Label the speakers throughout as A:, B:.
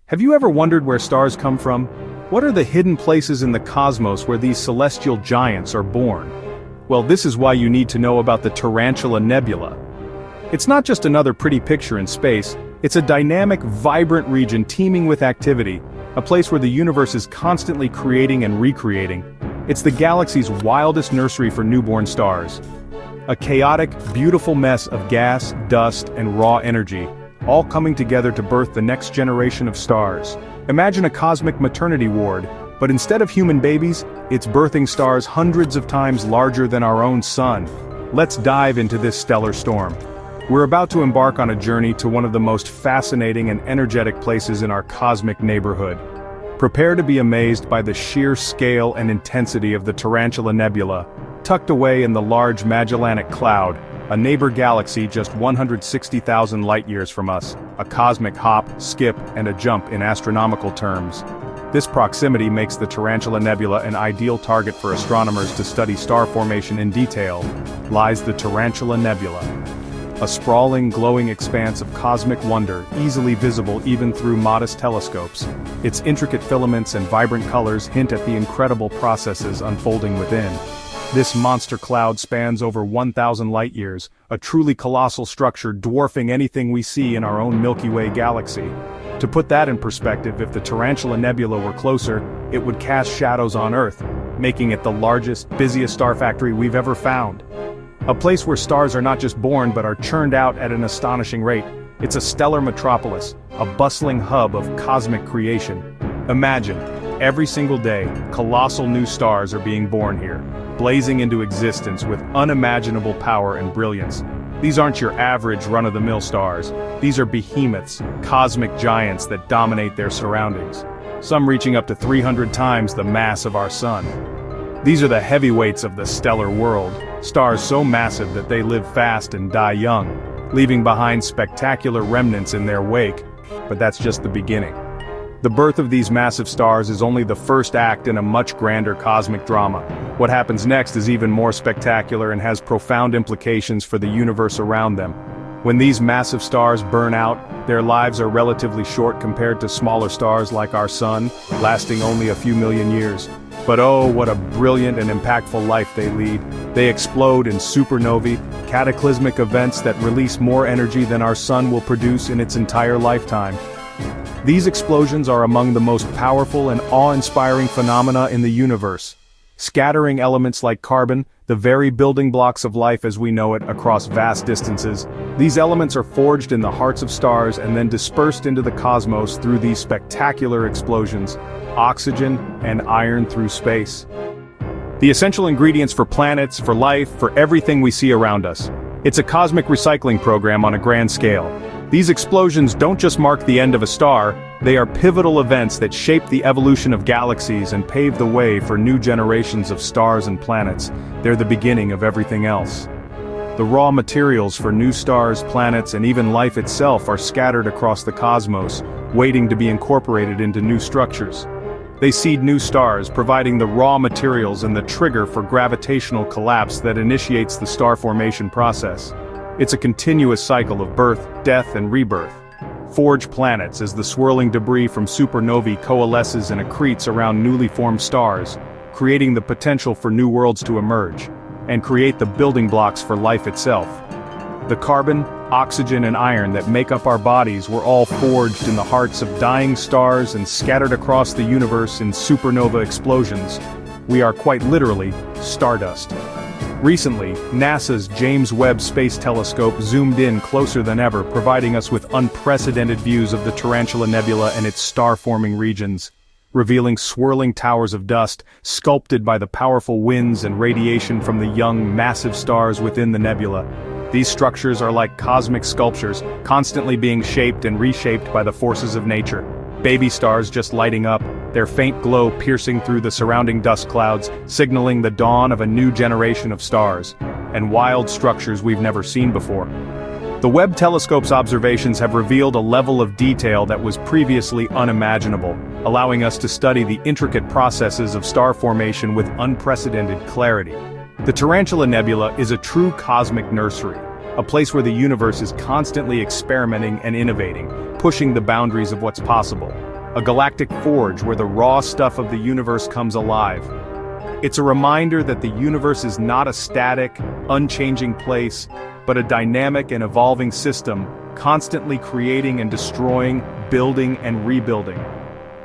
A: Have you ever wondered where stars come from? What are the hidden places in the cosmos where these celestial giants are born? Well, this is why you need to know about the Tarantula Nebula. It's not just another pretty picture in space, it's a dynamic, vibrant region teeming with activity, a place where the universe is constantly creating and recreating. It's the galaxy's wildest nursery for newborn stars. A chaotic, beautiful mess of gas, dust, and raw energy, all coming together to birth the next generation of stars. Imagine a cosmic maternity ward, but instead of human babies, it's birthing stars hundreds of times larger than our own sun. Let's dive into this stellar storm. We're about to embark on a journey to one of the most fascinating and energetic places in our cosmic neighborhood. Prepare to be amazed by the sheer scale and intensity of the Tarantula Nebula, tucked away in the Large Magellanic Cloud, a neighbor galaxy just 160,000 light-years from us, a cosmic hop, skip, and a jump in astronomical terms. This proximity makes the Tarantula Nebula an ideal target for astronomers to study star formation in detail. Lies the Tarantula Nebula, a sprawling, glowing expanse of cosmic wonder, easily visible even through modest telescopes. Its intricate filaments and vibrant colors hint at the incredible processes unfolding within. This monster cloud spans over 1,000 light-years, a truly colossal structure dwarfing anything we see in our own Milky Way galaxy. To put that in perspective, if the Tarantula Nebula were closer, it would cast shadows on Earth, making it the largest, busiest star factory we've ever found. A place where stars are not just born but are churned out at an astonishing rate. It's a stellar metropolis, a bustling hub of cosmic creation. Imagine, every single day, colossal new stars are being born here, blazing into existence with unimaginable power and brilliance. These aren't your average run-of-the-mill stars. These are behemoths, cosmic giants that dominate their surroundings, some reaching up to 300 times the mass of our sun. These are the heavyweights of the stellar world, stars so massive that they live fast and die young, leaving behind spectacular remnants in their wake. But that's just the beginning. The birth of these massive stars is only the first act in a much grander cosmic drama. What happens next is even more spectacular and has profound implications for the universe around them. When these massive stars burn out, their lives are relatively short compared to smaller stars like our sun, lasting only a few million years. But oh, what a brilliant and impactful life they lead. They explode in supernovae, cataclysmic events that release more energy than our sun will produce in its entire lifetime. These explosions are among the most powerful and awe-inspiring phenomena in the universe, scattering elements like carbon, the very building blocks of life as we know it, across vast distances. These elements are forged in the hearts of stars and then dispersed into the cosmos through these spectacular explosions: oxygen and iron through space. The essential ingredients for planets, for life, for everything we see around us. It's a cosmic recycling program on a grand scale. These explosions don't just mark the end of a star, they are pivotal events that shape the evolution of galaxies and pave the way for new generations of stars and planets. They're the beginning of everything else. The raw materials for new stars, planets, and even life itself are scattered across the cosmos, waiting to be incorporated into new structures. They seed new stars, providing the raw materials and the trigger for gravitational collapse that initiates the star formation process. It's a continuous cycle of birth, death, and rebirth. Forge planets as the swirling debris from supernovae coalesces and accretes around newly formed stars, creating the potential for new worlds to emerge, and create the building blocks for life itself. The carbon, oxygen, and iron that make up our bodies were all forged in the hearts of dying stars and scattered across the universe in supernova explosions. We are quite literally stardust. Recently, NASA's James Webb Space Telescope zoomed in closer than ever, providing us with unprecedented views of the Tarantula Nebula and its star-forming regions, revealing swirling towers of dust, sculpted by the powerful winds and radiation from the young, massive stars within the nebula. These structures are like cosmic sculptures, constantly being shaped and reshaped by the forces of nature. Baby stars just lighting up, their faint glow piercing through the surrounding dust clouds, signaling the dawn of a new generation of stars, and wild structures we've never seen before. The Webb telescope's observations have revealed a level of detail that was previously unimaginable, allowing us to study the intricate processes of star formation with unprecedented clarity. The Tarantula Nebula is a true cosmic nursery, a place where the universe is constantly experimenting and innovating, pushing the boundaries of what's possible. a galactic forge where the raw stuff of the universe comes alive. It's a reminder that the universe is not a static, unchanging place, but a dynamic and evolving system, constantly creating and destroying, building and rebuilding.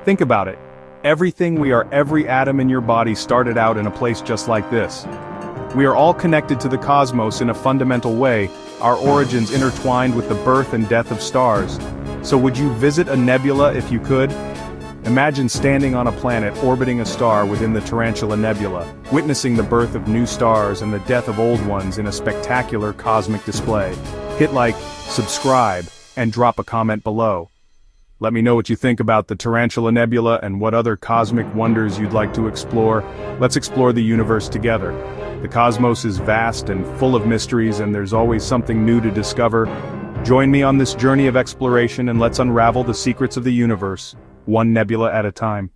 A: Think about it. Everything we are, every atom in your body started out in a place just like this. We are all connected to the cosmos in a fundamental way, our origins intertwined with the birth and death of stars. So would you visit a nebula if you could? Imagine standing on a planet orbiting a star within the Tarantula Nebula, witnessing the birth of new stars and the death of old ones in a spectacular cosmic display. Hit like, subscribe, and drop a comment below. Let me know what you think about the Tarantula Nebula and what other cosmic wonders you'd like to explore. Let's explore the universe together. The cosmos is vast and full of mysteries, and there's always something new to discover. Join me on this journey of exploration and let's unravel the secrets of the universe, one nebula at a time.